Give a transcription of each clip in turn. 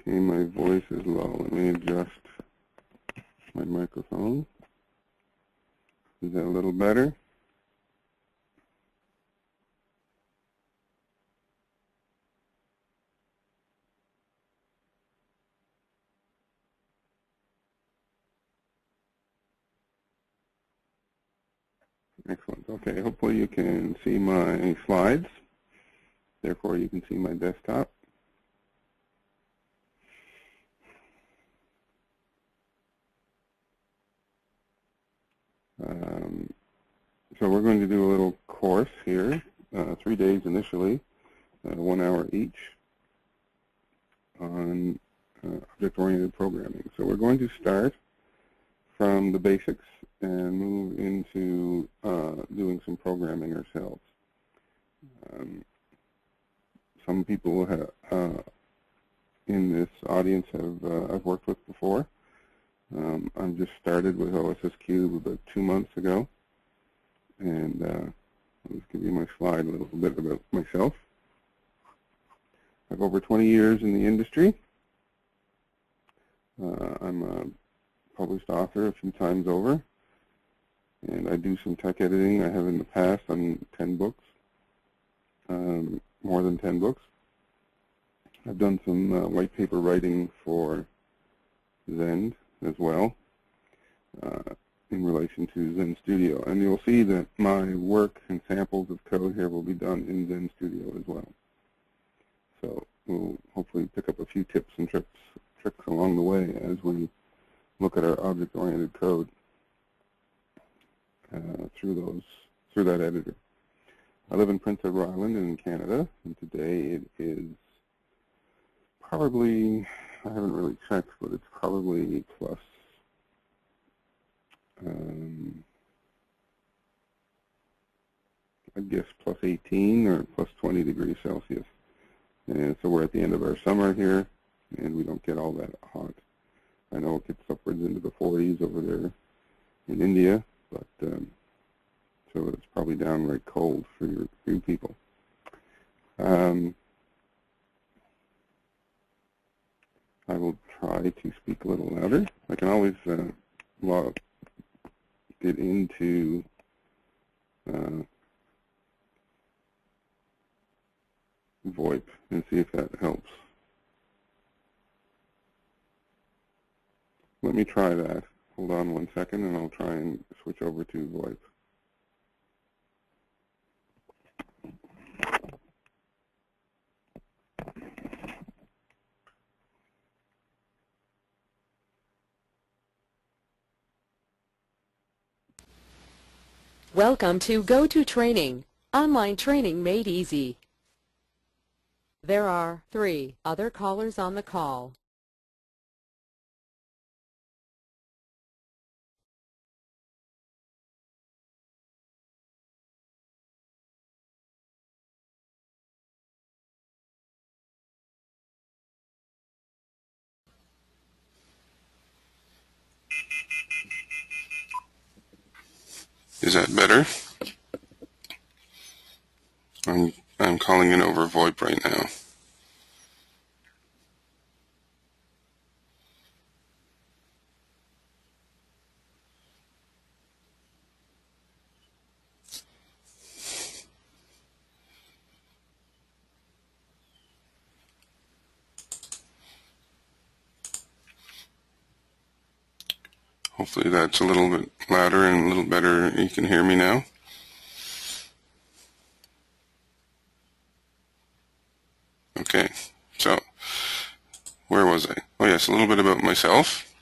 Okay, my voice is low. Let me adjust my microphone. Is that a little better? Excellent. Okay, hopefully you can see my slides. Therefore, you can see my desktop. So we're going to do a little course here, 3 days initially, 1 hour each, on object-oriented programming. So we're going to start from the basics and move into doing some programming ourselves. Some people in this audience I've worked with before. I've just started with OSS Cube about 2 months ago, and I'll just give you my slide a little bit about myself. I have over 20 years in the industry. I'm a published author a few times over, and I do some tech editing. I have in the past on 10 books, more than 10 books. I've done some white paper writing for Zend as well in relation to Zen Studio. And you'll see that my work and samples of code here will be done in Zen Studio as well. So we'll hopefully pick up a few tips and tricks along the way as we look at our object-oriented code through that editor. I live in Prince Edward Island in Canada, and today it is probably, I haven't really checked, but it's probably plus, I guess plus 18 or plus 20 degrees Celsius. And so we're at the end of our summer here, and we don't get all that hot. I know it gets upwards into the 40s over there in India, but so it's probably downright cold for you people. I will try to speak a little louder. I can always get into VoIP and see if that helps. Let me try that. Hold on 1 second, and I'll try and switch over to VoIP. Welcome to Go-To Training, online training made easy. There are 3 other callers on the call. Is that better? I'm calling in over VoIP right now. Hopefully that's a little bit louder and a little better. You can hear me now. Okay, so where was I? Oh yes, a little bit about myself.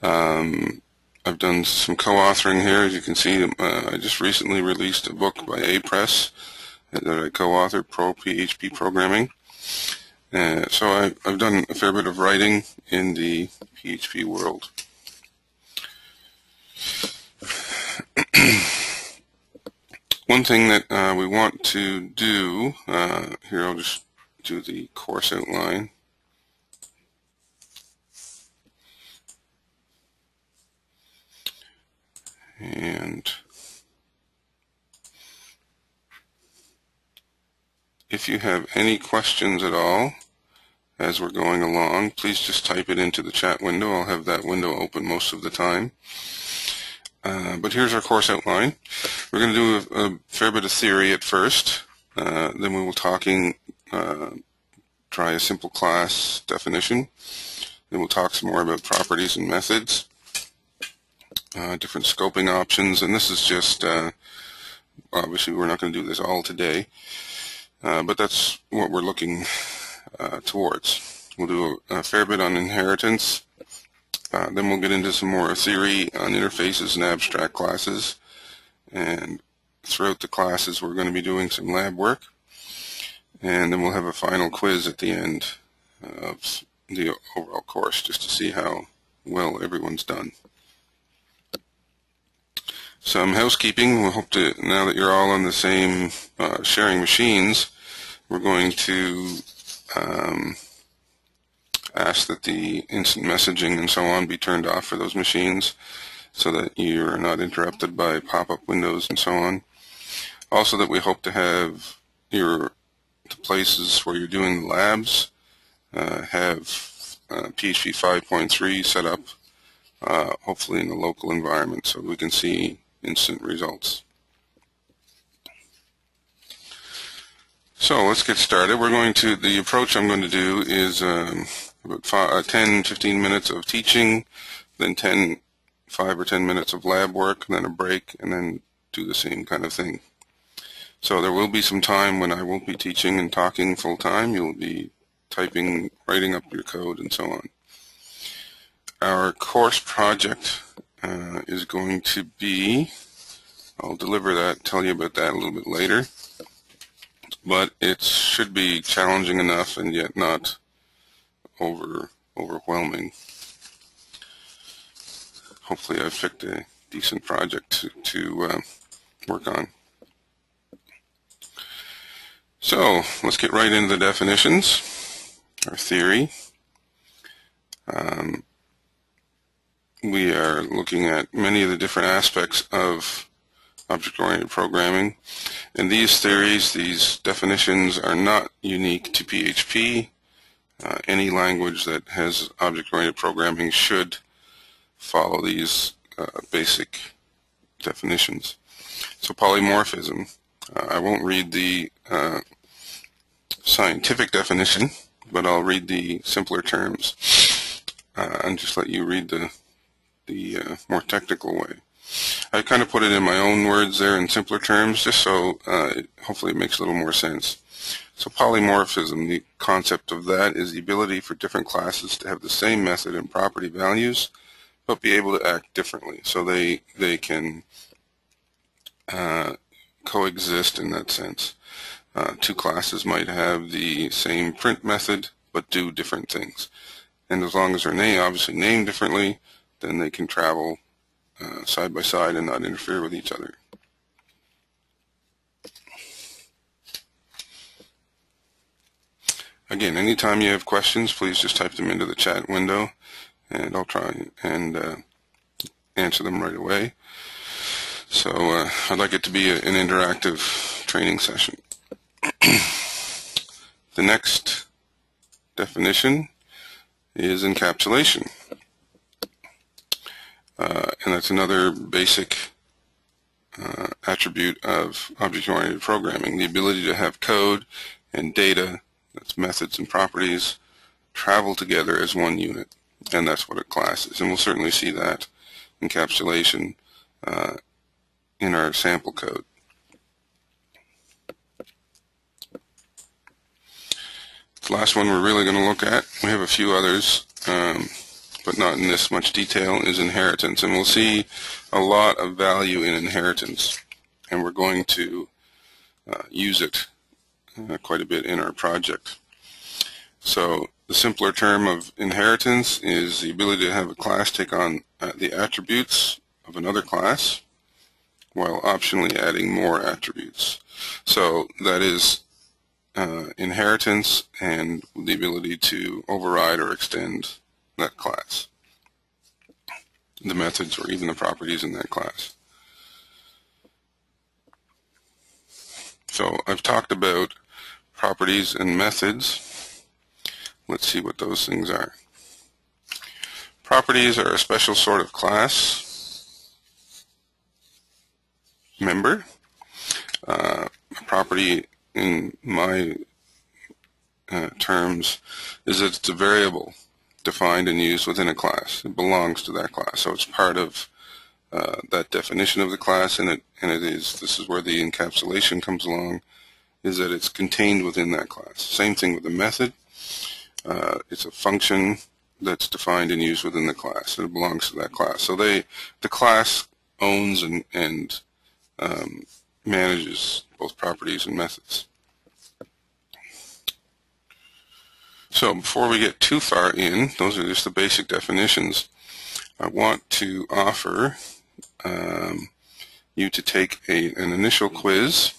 I've done some co-authoring here. As you can see, I just recently released a book by A-Press that I co-authored, Pro PHP Programming. So I've done a fair bit of writing in the PHP world. One thing that we want to do, here I'll just do the course outline. And if you have any questions at all, as we're going along. Please just type it into the chat window. I'll have that window open most of the time. But here's our course outline. We're going to do a fair bit of theory at first. Then we will try a simple class definition. Then we'll talk some more about properties and methods, different scoping options, and this is just, obviously we're not going to do this all today, but that's what we're looking towards. We'll do a fair bit on inheritance, then we'll get into some more theory on interfaces and abstract classes, and throughout the classes we're going to be doing some lab work, and then we'll have a final quiz at the end of the overall course just to see how well everyone's done. Some housekeeping. We hope to, now that you're all on the same sharing machines, we're going to ask that the instant messaging and so on be turned off for those machines so that you're not interrupted by pop-up windows and so on. Also that we hope to have the places where you're doing the labs have PHP 5.3 set up, hopefully in the local environment, so we can see instant results. So let's get started. The approach I'm going to do is about 10-15 minutes of teaching, then 5 or 10 minutes of lab work, and then a break, and then do the same kind of thing. So there will be some time when I won't be teaching and talking full time. You'll be typing, writing up your code, and so on. Our course project is going to be, I'll deliver that, tell you about that a little bit later, but it should be challenging enough and yet not overwhelming. Hopefully I've picked a decent project to work on. So let's get right into the definitions. Our theory. We are looking at many of the different aspects of object-oriented programming, and these theories, these definitions, are not unique to PHP. Any language that has object-oriented programming should follow these basic definitions. So polymorphism. I won't read the scientific definition, but I'll read the simpler terms and just let you read the more technical way. I kind of put it in my own words there in simpler terms, just so hopefully it makes a little more sense. So polymorphism, the concept of that is the ability for different classes to have the same method and property values, but be able to act differently. So they can coexist in that sense. Two classes might have the same print method, but do different things. And as long as they're obviously named differently, then they can travel side by side and not interfere with each other. Again, anytime you have questions, please just type them into the chat window, and I'll try and answer them right away. So I'd like it to be an interactive training session. The next definition is encapsulation. And that's another basic attribute of object-oriented programming, the ability to have code and data, that's methods and properties, travel together as one unit. And that's what a class is. And we'll certainly see that encapsulation in our sample code. The last one we're really going to look at, we have a few others, but not in this much detail, is inheritance. And we'll see a lot of value in inheritance, and we're going to use it quite a bit in our project. So the simpler term of inheritance is the ability to have a class take on the attributes of another class while optionally adding more attributes. So that is inheritance and the ability to override or extend that class, the methods or even the properties in that class. So I've talked about properties and methods. let's see what those things are. Properties are a special sort of class member. A property in my terms is that it's a variable defined and used within a class. It belongs to that class, so it's part of that definition of the class, and this is where the encapsulation comes along, is that it's contained within that class. Same thing with the method. It's a function that's defined and used within the class. It belongs to that class. So the class owns and manages both properties and methods. So before we get too far in, those are just the basic definitions. I want to offer you to take an initial quiz,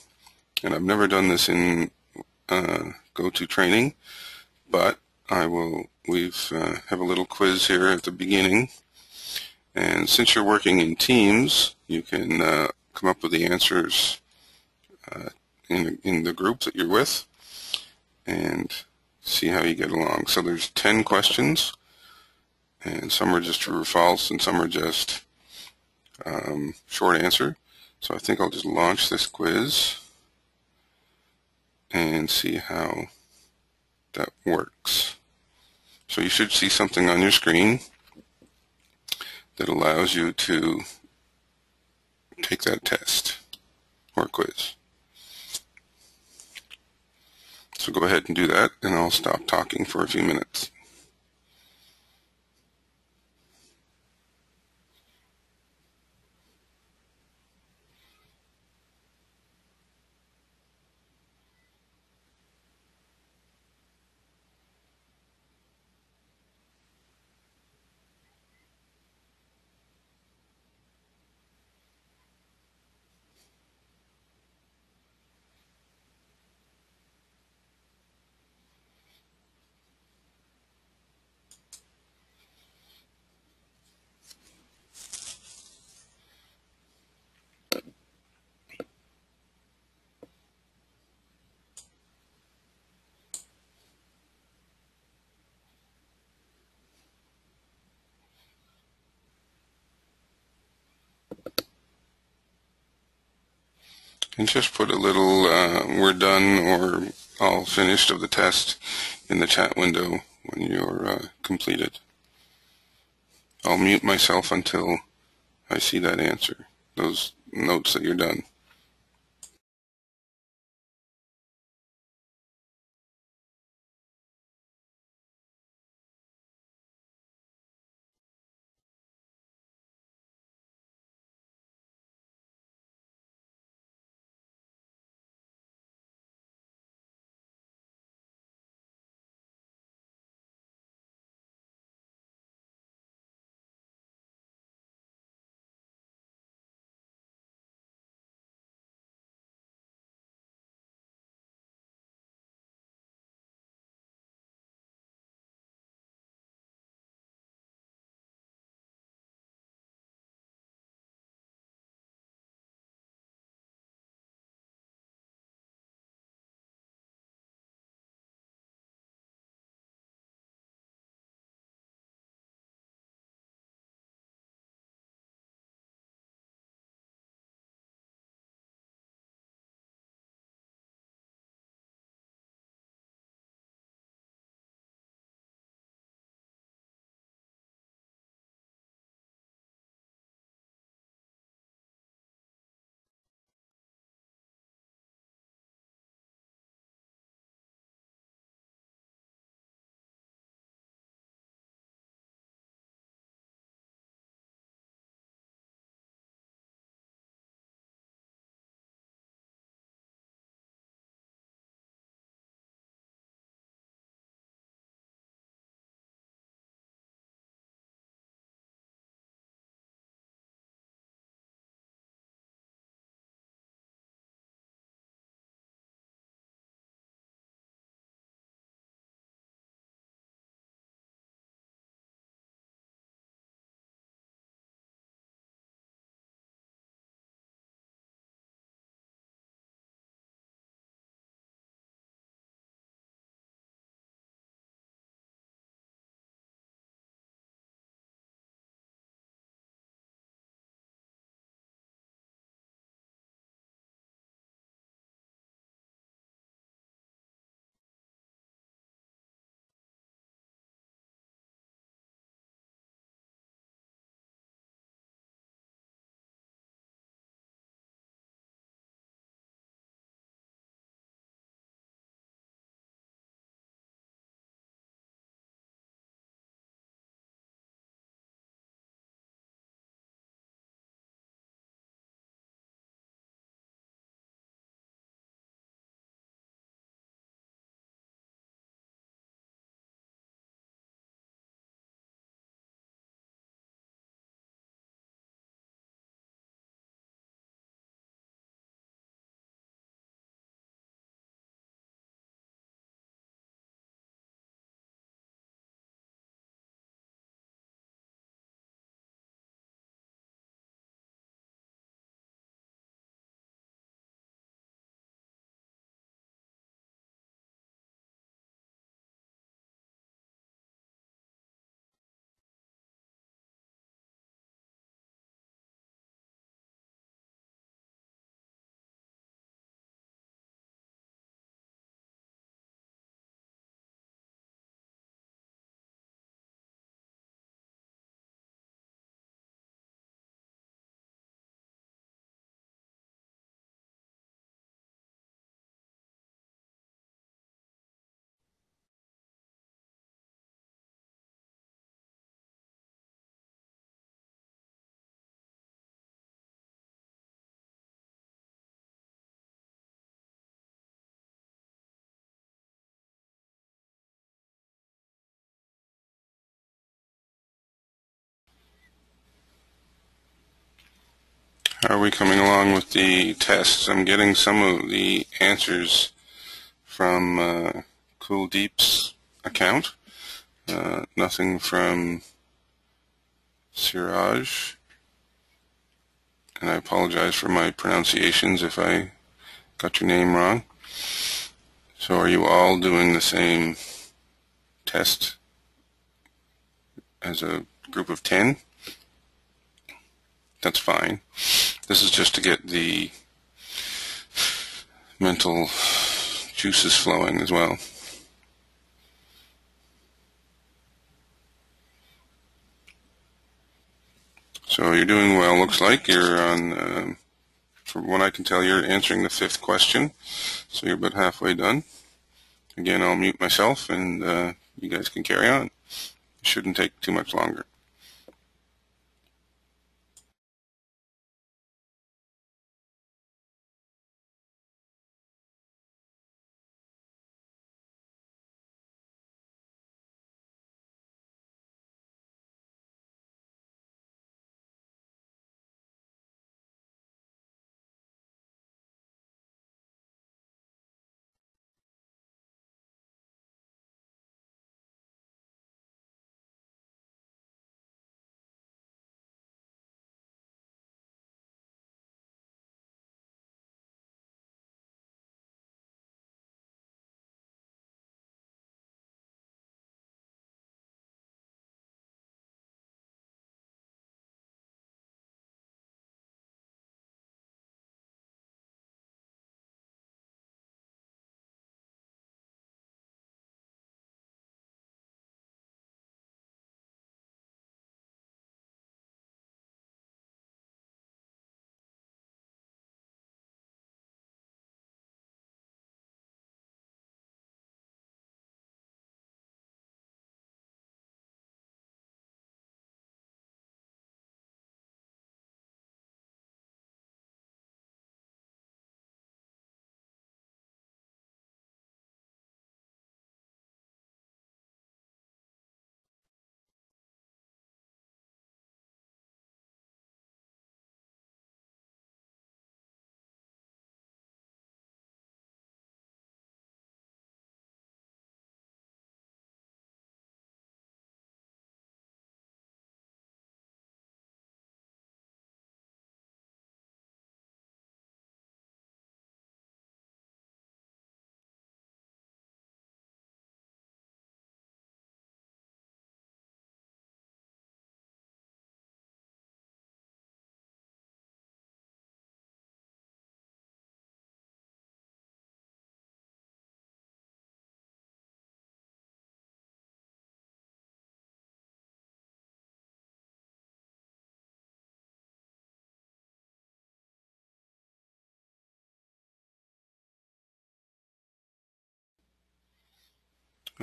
and I've never done this in GoTo training, but we have a little quiz here at the beginning, and since you're working in teams, you can come up with the answers in the group that you're with and see how you get along. So there's 10 questions, and some are just true or false, and some are just short answer. So I think I'll just launch this quiz and see how that works. So you should see something on your screen that allows you to take that test or quiz. So go ahead and do that, and I'll stop talking for a few minutes. And just put a little we're done or all finished of the test in the chat window when you're completed. I'll mute myself until I see that answer, those notes that you're done. How are we coming along with the tests? I'm getting some of the answers from Kuldeep's account. Nothing from Siraj. And I apologize for my pronunciations if I got your name wrong. So are you all doing the same test as a group of 10? That's fine. This is just to get the mental juices flowing as well. So you're doing well, looks like. You're on, from what I can tell, you're answering the 5th question. So you're about halfway done. Again, I'll mute myself and you guys can carry on. It shouldn't take too much longer.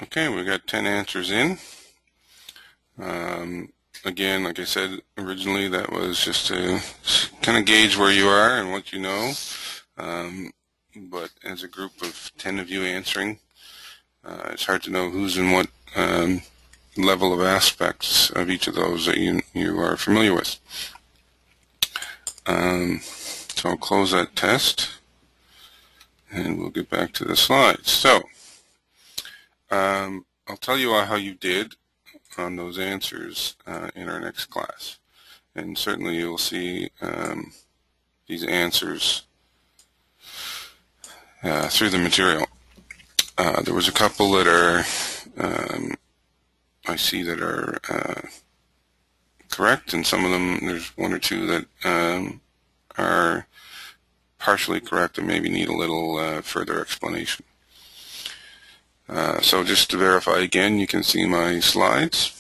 Okay, we got 10 answers in. Again, like I said originally, that was just to kind of gauge where you are and what you know. But as a group of 10 of you answering, it's hard to know who's in what level of aspects of each of those that you are familiar with. So I'll close that test and we'll get back to the slides. So I'll tell you how you did on those answers in our next class, and certainly you'll see these answers through the material. There was a couple that are I see that are correct, and some of them, there's one or two that are partially correct and maybe need a little further explanation. So just to verify again, you can see my slides.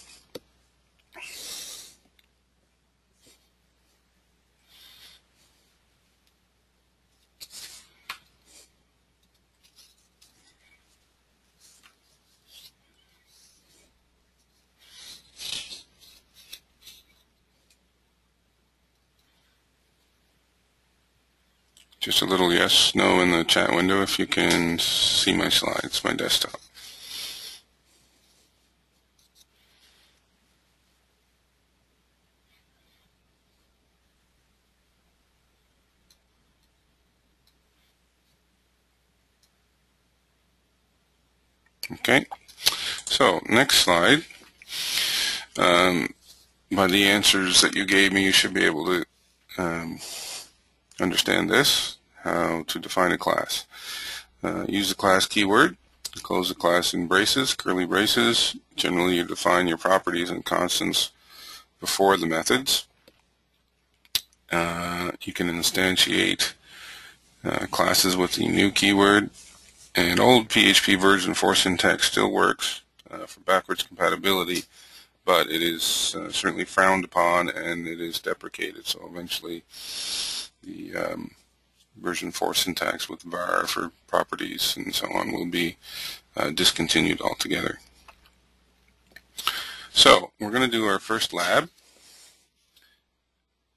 Just a little yes, no in the chat window if you can see my slides, my desktop. Okay, so next slide. By the answers that you gave me, you should be able to understand this, how to define a class. Use the class keyword, close the class in braces, curly braces. Generally, you define your properties and constants before the methods. You can instantiate classes with the new keyword, and old PHP version 4 syntax still works for backwards compatibility, but it is certainly frowned upon and it is deprecated. So eventually the version 4 syntax with var for properties and so on will be discontinued altogether. So we're going to do our first lab,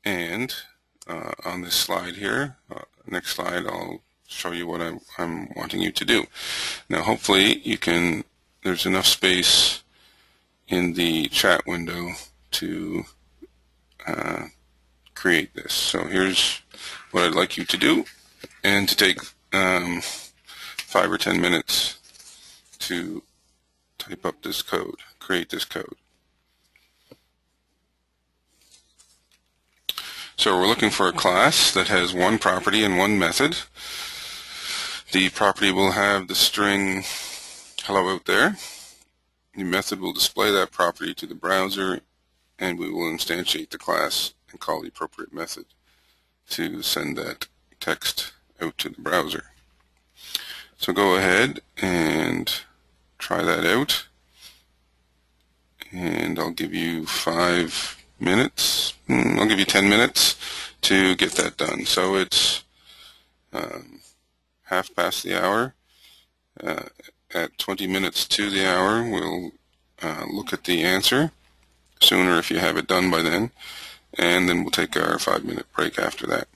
and on this slide here, next slide, I'll show you what I'm wanting you to do. Now hopefully you can, there's enough space in the chat window to create this. So here's what I'd like you to do, and to take 5 or 10 minutes to type up this code, create this code. So we're looking for a class that has one property and one method. The property will have the string hello out there. The method will display that property to the browser, and we will instantiate the class and call the appropriate method to send that text out to the browser. So go ahead and try that out, and I'll give you 5 minutes. I'll give you 10 minutes to get that done. So it's 1/2 past the hour. At 20 minutes to the hour, we'll look at the answer, sooner if you have it done by then, and then we'll take our 5-minute break after that.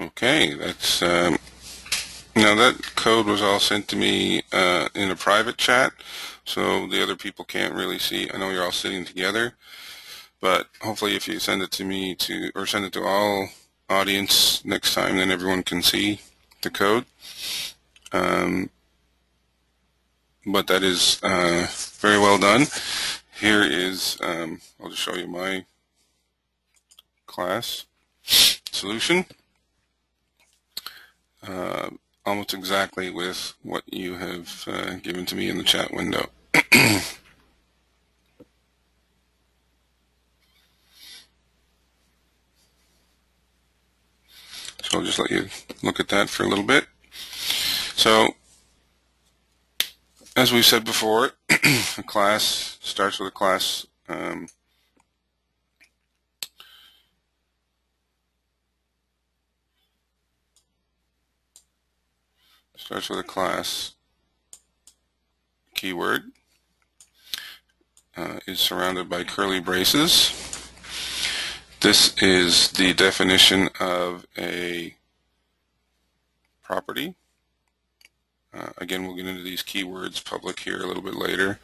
Okay, that's now that code was all sent to me in a private chat, so the other people can't really see. I know you're all sitting together, but hopefully if you send it to me or send it to all audience next time, then everyone can see the code. But that is very well done. Here is, I'll just show you my class solution. Almost exactly with what you have given to me in the chat window. So I'll just let you look at that for a little bit. So, as we said before, a class starts with a class keyword, is surrounded by curly braces. This is the definition of a property. Again, we'll get into these keywords public here a little bit later.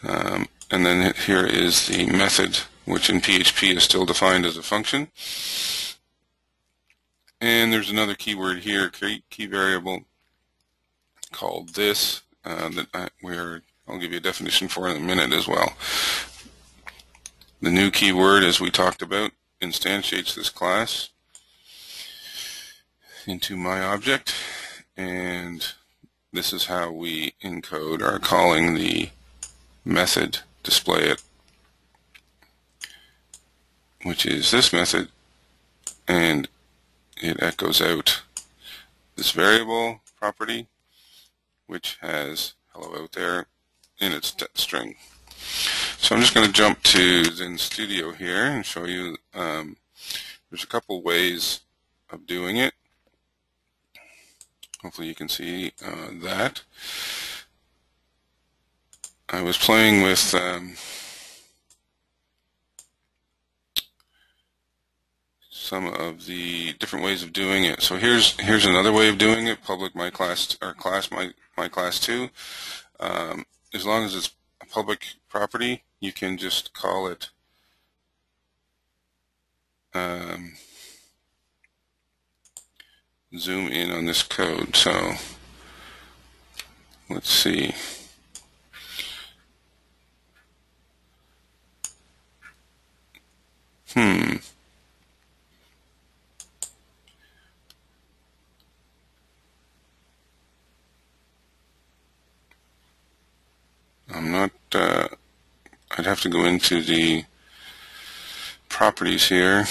And then here is the method, which in PHP is still defined as a function. And there's another keyword here, key variable, called this, that I'll give you a definition for in a minute as well. The new keyword, as we talked about, instantiates this class into my object, and this is how we in code are calling the method display it, which is this method, and it echoes out this variable property, which has hello out there in its string. So I'm just going to jump to Zen Studio here and show you there's a couple ways of doing it. Hopefully you can see that. I was playing with some of the different ways of doing it. So here's another way of doing it. Public my class, or class my class 2. As long as it's a public property, you can just call it zoom in on this code. So let's see. I'm not, I'd have to go into the properties here.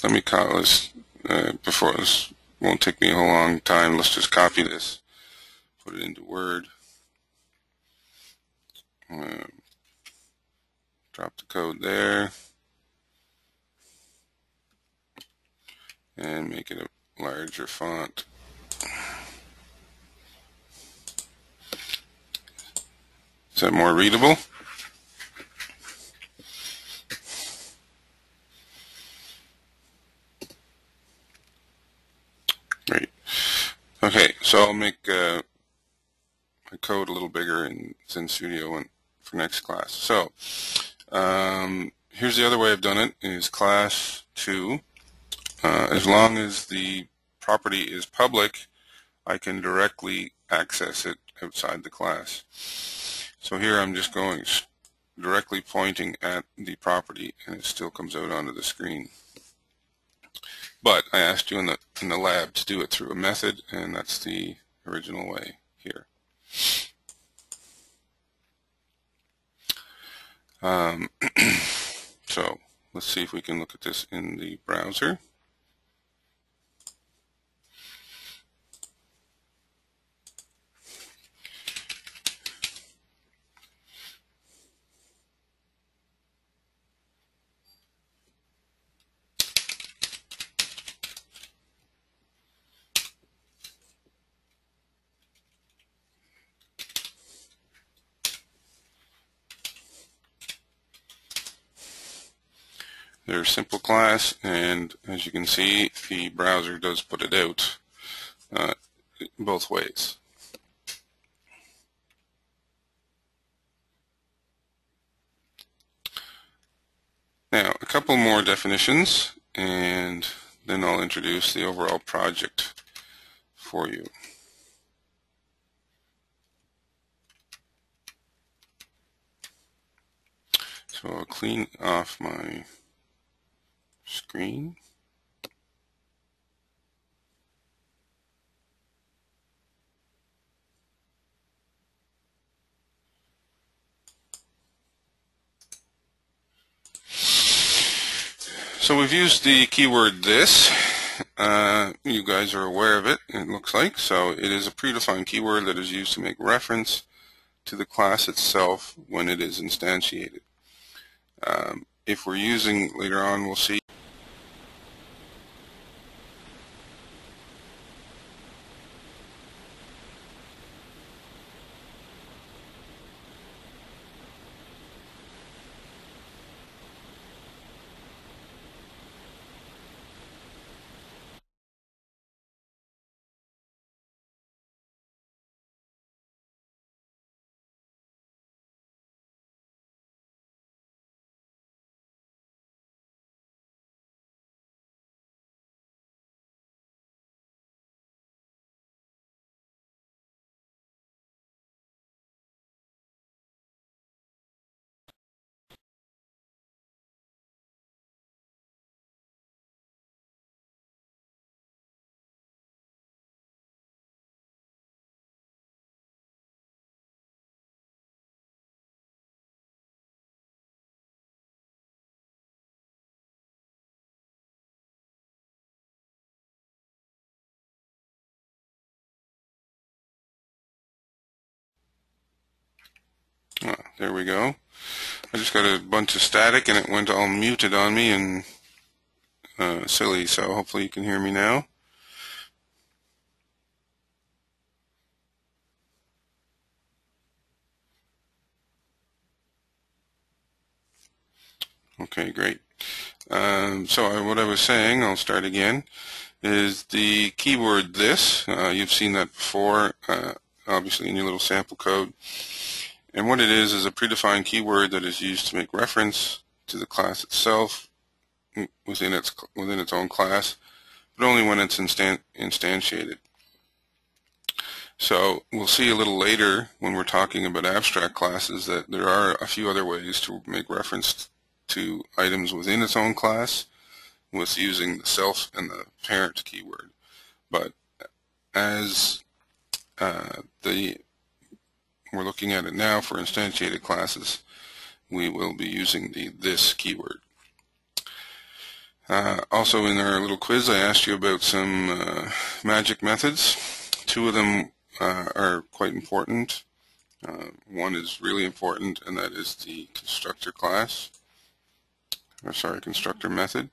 Let me call this, before this won't take me a whole long time, let's just copy this, put it into Word, drop the code there, and make it a larger font. Is that more readable? Great. Okay, so I'll make my code a little bigger in Zen Studio for next class. So here's the other way I've done it, is class 2. As long as the property is public, I can directly access it outside the class. So here I'm just going directly pointing at the property, and it still comes out onto the screen. But I asked you in the lab to do it through a method, and that's the original way here. So let's see if we can look at this in the browser. there's simple class, and as you can see, the browser does put it out both ways. Now, a couple more definitions, and then I'll introduce the overall project for you. So I'll clean off my screen. So we've used the keyword this. You guys are aware of it, it looks like. So it is a predefined keyword that is used to make reference to the class itself when it is instantiated. If we're using, later on we'll see, there we go. I just got a bunch of static and it went all muted on me and silly, so hopefully you can hear me now. Okay, great. So what I was saying, I'll start again, is the keyword this. You've seen that before, obviously in your little sample code. And what it is a predefined keyword that is used to make reference to the class itself within its own class, but only when it's instantiated. So we'll see a little later when we're talking about abstract classes that there are a few other ways to make reference to items within its own class with using the self and the parent keyword. But as we're looking at it now for instantiated classes, we will be using the this keyword. Also in our little quiz I asked you about some magic methods. Two of them are quite important. One is really important, and that is the constructor class, or sorry, constructor method.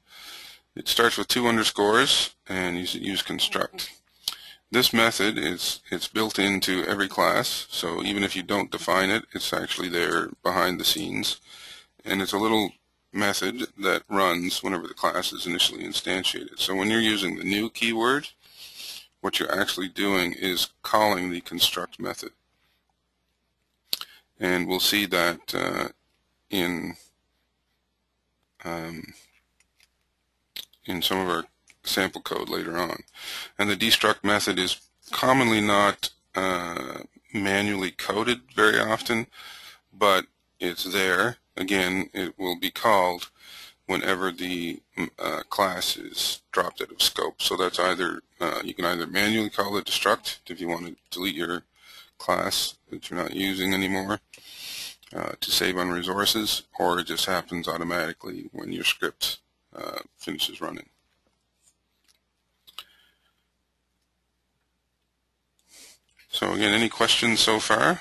It starts with 2 underscores and use construct. This method it's built into every class, so even if you don't define it, it's actually there behind the scenes. And it's a little method that runs whenever the class is initially instantiated. So when you're using the new keyword, what you're actually doing is calling the construct method. And we'll see that in some of our sample code later on. And the destruct method is commonly not manually coded very often, but it's there. Again, it will be called whenever the class is dropped out of scope. So that's either, you can either manually call it destruct if you want to delete your class that you're not using anymore to save on resources, or it just happens automatically when your script finishes running. So again, any questions so far?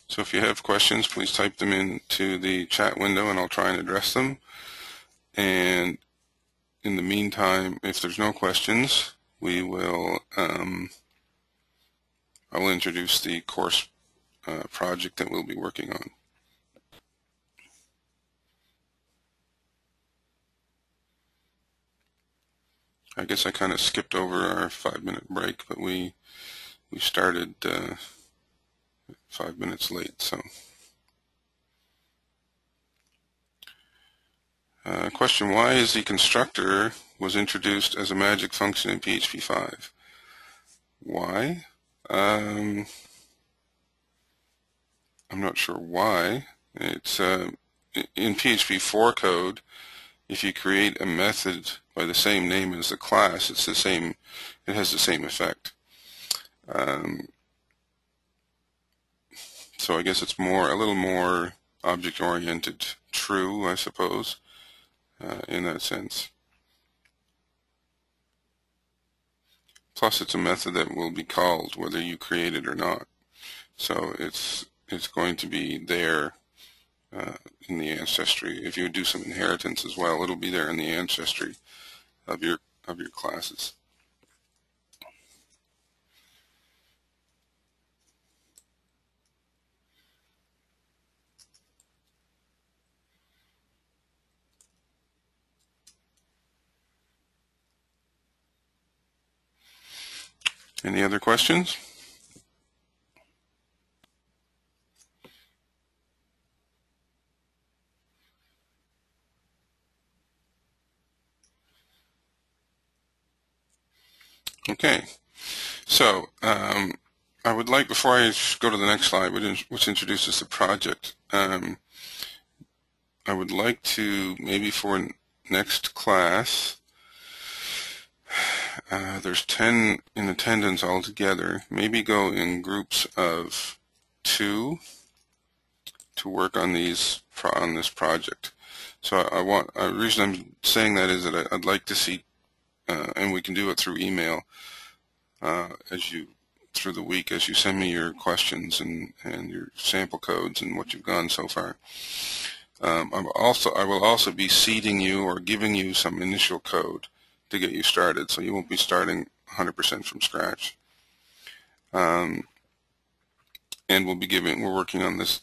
So So if you have questions, please type them into the chat window and I'll try and address them. And in the meantime, if there's no questions, we will I will introduce the course project that we'll be working on. I guess I kind of skipped over our 5-minute break, but we started 5 minutes late. So, question: why is the constructor was introduced as a magic function in PHP 5? Why? I'm not sure why. It's in PHP 4 code. If you create a method by the same name as the class, it's the same. It has the same effect. So I guess it's a little more object-oriented, true, I suppose, in that sense. Plus, it's a method that will be called whether you create it or not. So it's going to be there in the ancestry. If you do some inheritance as well, it'll be there in the ancestry of your classes. Any other questions? Okay, so I would like, before I go to the next slide, which introduces the project, I would like to, maybe for next class, there's 10 in attendance altogether, maybe go in groups of 2 to work on this project. So the reason I'm saying that is that I'd like to see, and we can do it through email, through the week as you send me your questions and your sample codes and what you've gone so far. I will also be seeding you or giving you some initial code to get you started, so you won't be starting 100% from scratch. And we're working on this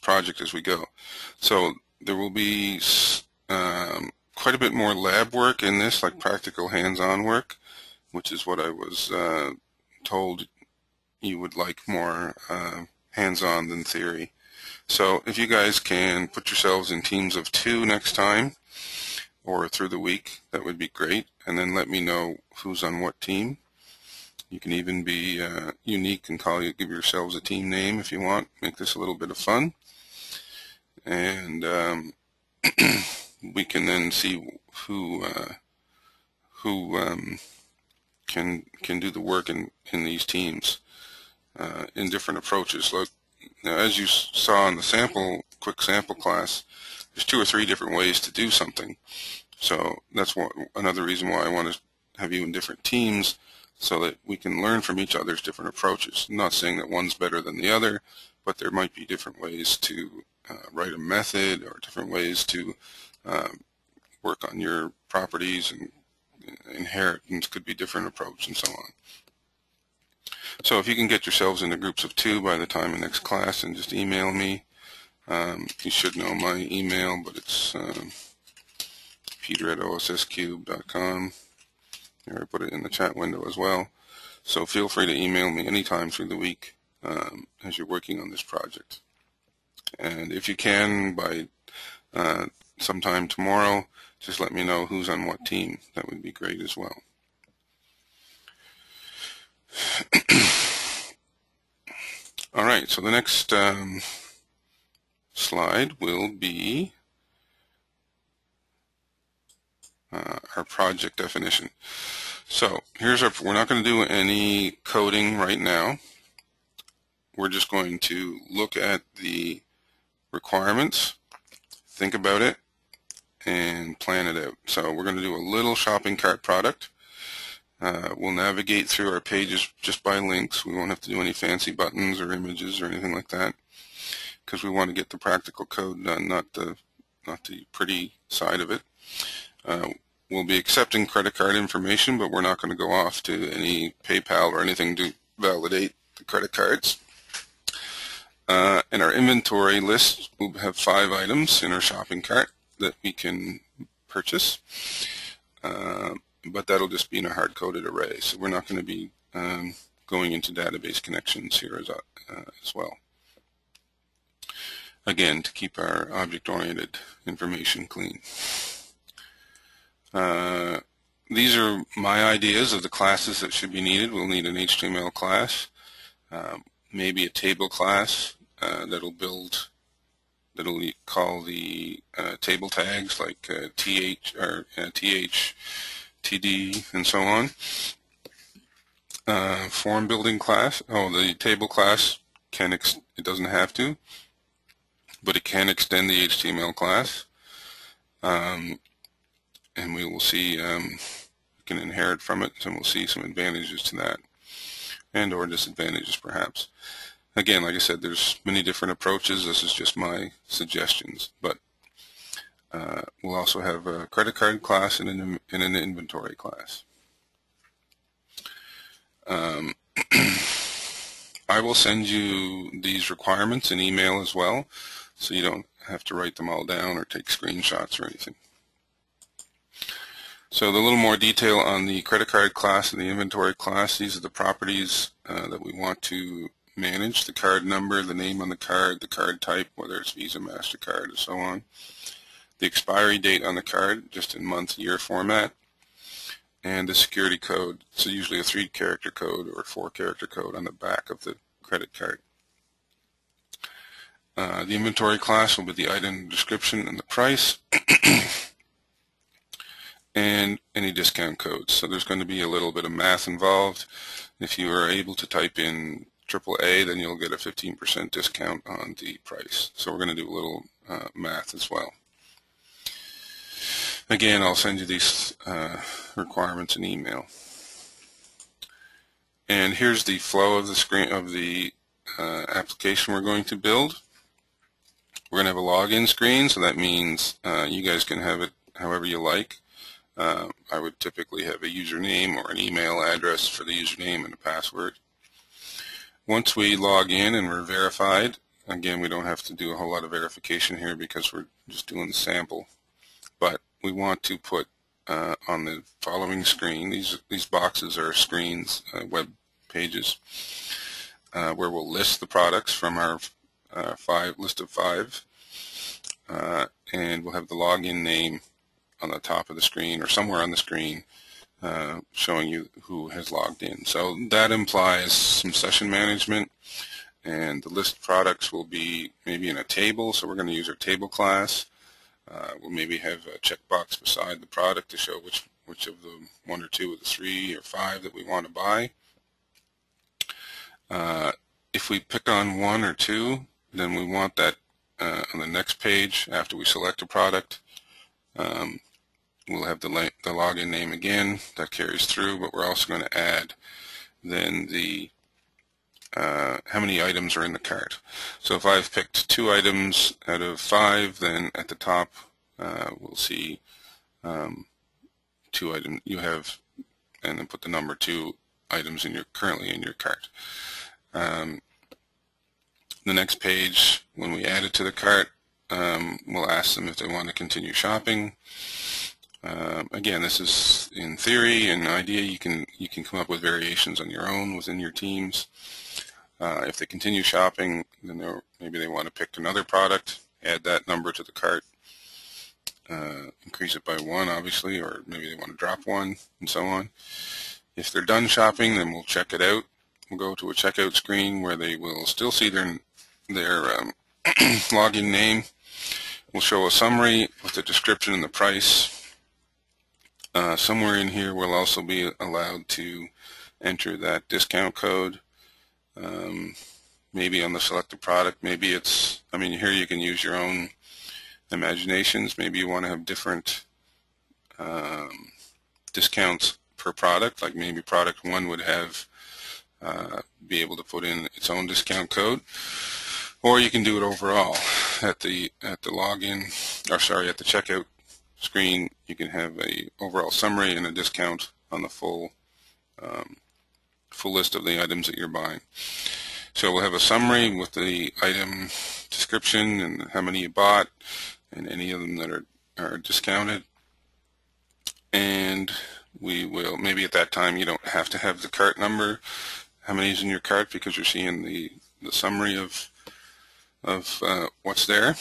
project as we go. So there will be quite a bit more lab work in this, like practical hands-on work, which is what I was told you would like more hands-on than theory. So if you guys can put yourselves in teams of 2 next time or through the week, that would be great, and then let me know who's on what team. You can even be unique and give yourselves a team name if you want. Make this a little bit of fun, and we can then see who can do the work in these teams in different approaches. Look, now, as you saw in the quick sample class, there's 2 or 3 different ways to do something. So that's another reason why I want to have you in different teams, so that we can learn from each other's different approaches. I'm not saying that one's better than the other, but there might be different ways to write a method, or different ways to work on your properties, and inheritance could be different approach, and so on. So if you can get yourselves into groups of 2 by the time of next class, and just email me. You should know my email, but it's peter@osscube.com. Here, I put it in the chat window as well. So feel free to email me anytime through the week as you're working on this project. And if you can, by sometime tomorrow, just let me know who's on what team. That would be great as well. All right, so the next slide will be our project definition. So here's we're not going to do any coding right now. We're just going to look at the requirements, think about it, and plan it out. So we're going to do a little shopping cart product. We'll navigate through our pages just by links. We won't have to do any fancy buttons or images or anything like that, because we want to get the practical code done, not the pretty side of it. We'll be accepting credit card information, but we're not going to go off to any PayPal or anything to validate the credit cards. In our inventory list, we'll have 5 items in our shopping cart that we can purchase, but that'll just be in a hard-coded array, so we're not going to be going into database connections here as well. Again, to keep our object-oriented information clean. These are my ideas of the classes that should be needed. We'll need an HTML class, maybe a table class that'll call the table tags like th or th, td, and so on. Form building class. Oh, the table class it doesn't have to, but it can extend the HTML class. And we will see, we can inherit from it, and we'll see some advantages to that, and or disadvantages perhaps. Again, like I said, there's many different approaches. This is just my suggestions, but we'll also have a credit card class and an inventory class. I will send you these requirements in email as well, so you don't have to write them all down or take screenshots or anything. So the little more detail on the credit card class and the inventory class. These are the properties that we want to manage: the card number, the name on the card type, whether it's Visa, MasterCard, and so on, the expiry date on the card, just in month, year format, and the security code. So usually a 3-character code or a 4-character code on the back of the credit card. The inventory class will be the item description and the price, and any discount codes. So there's going to be a little bit of math involved. If you are able to type in AAA, then you'll get a 15% discount on the price. So we're going to do a little math as well. Again, I'll send you these requirements in email. And here's the flow of the screen of the application we're going to build. We're going to have a login screen, so that means you guys can have it however you like. I would typically have a username or an email address for the username and a password. Once we log in and we're verified, again, we don't have to do a whole lot of verification here because we're just doing the sample, but we want to put on the following screen, these boxes are screens, web pages, where we'll list the products from our list of 5, and we'll have the login name on the top of the screen or somewhere on the screen showing you who has logged in. So that implies some session management, and the list products will be maybe in a table, so we're going to use our table class. We'll maybe have a checkbox beside the product to show which of the 1 or 2 of the 3 or 5 that we want to buy. If we pick on 1 or 2, then we want that on the next page after we select a product. We'll have the login name again, that carries through, but we're also going to add then the how many items are in the cart. So if I've picked 2 items out of 5, then at the top we'll see 2 items you have, and then put the number 2 items currently in your cart. The next page, when we add it to the cart, we'll ask them if they want to continue shopping. Again, this is in theory and idea. You can come up with variations on your own within your teams. If they continue shopping, then maybe they want to pick another product, add that number to the cart, increase it by 1, obviously, or maybe they want to drop 1, and so on. If they're done shopping, then we'll check it out. We'll go to a checkout screen where they will still see their login name. We'll show a summary with the description and the price. Somewhere in here we'll also be allowed to enter that discount code, maybe on the selected product. Maybe it's, here you can use your own imaginations. Maybe you want to have different discounts per product, like maybe product 1 would have be able to put in its own discount code, or you can do it overall at the login, or sorry, at the checkout screen. You can have a overall summary and a discount on the full list of the items that you're buying. So we'll have a summary with the item description and how many you bought and any of them that are discounted. And we will, maybe at that time you don't have to have the cart number, how many is in your cart, because you're seeing the summary of what's there.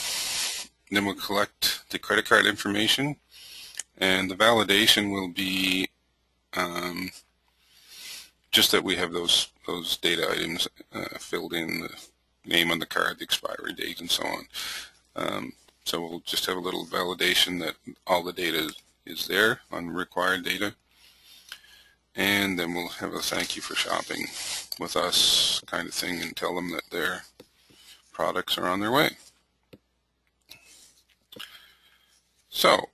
Then we'll collect the credit card information, and the validation will be just that we have those data items filled in, the name on the card, the expiry date, and so on. So we'll just have a little validation that all the data is there on required data, and then we'll have a thank you for shopping with us kind of thing, and tell them that their products are on their way. So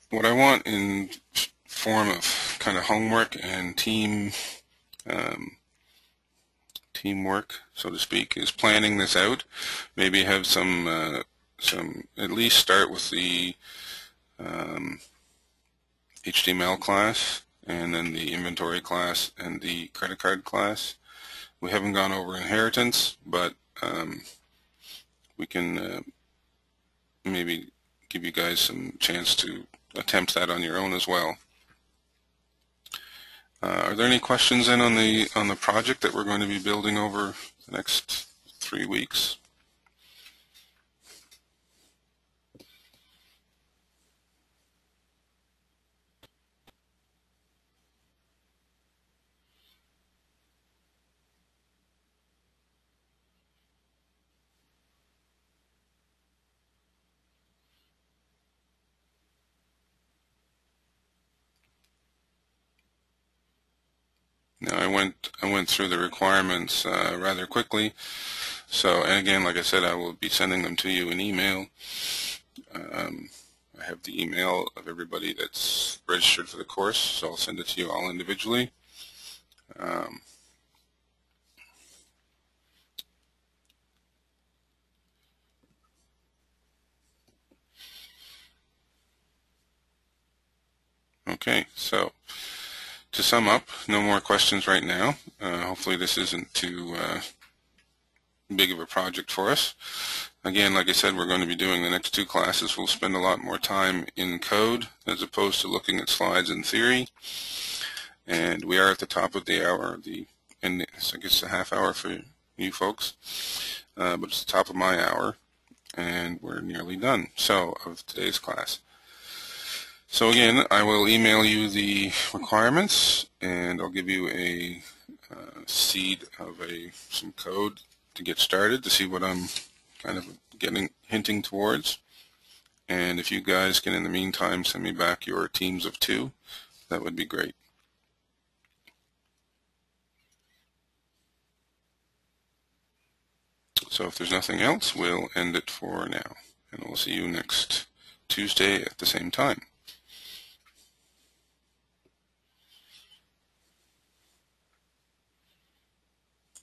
what I want in form of kind of homework and teamwork, so to speak, is planning this out. Maybe have some at least start with the HTML class, and then the inventory class and the credit card class. We haven't gone over inheritance, but we can maybe give you guys some chance to attempt that on your own as well. Are there any questions then on the project that we're going to be building over the next 3 weeks? Now I went through the requirements rather quickly. So, and again, like I said, I will be sending them to you in email. I have the email of everybody that's registered for the course, so I'll send it to you all individually. Okay, so to sum up, no more questions right now. Hopefully this isn't too big of a project for us. Again, like I said, we're going to be doing the next 2 classes. We'll spend a lot more time in code as opposed to looking at slides in theory. And we are at the top of the hour, and I guess a half hour for you folks, but it's the top of my hour, and we're nearly done of today's class. So again, I will email you the requirements, and I'll give you a seed of some code to get started to see what I'm kind of hinting towards. And if you guys can in the meantime send me back your teams of 2, that would be great. So if there's nothing else, we'll end it for now, and we'll see you next Tuesday at the same time.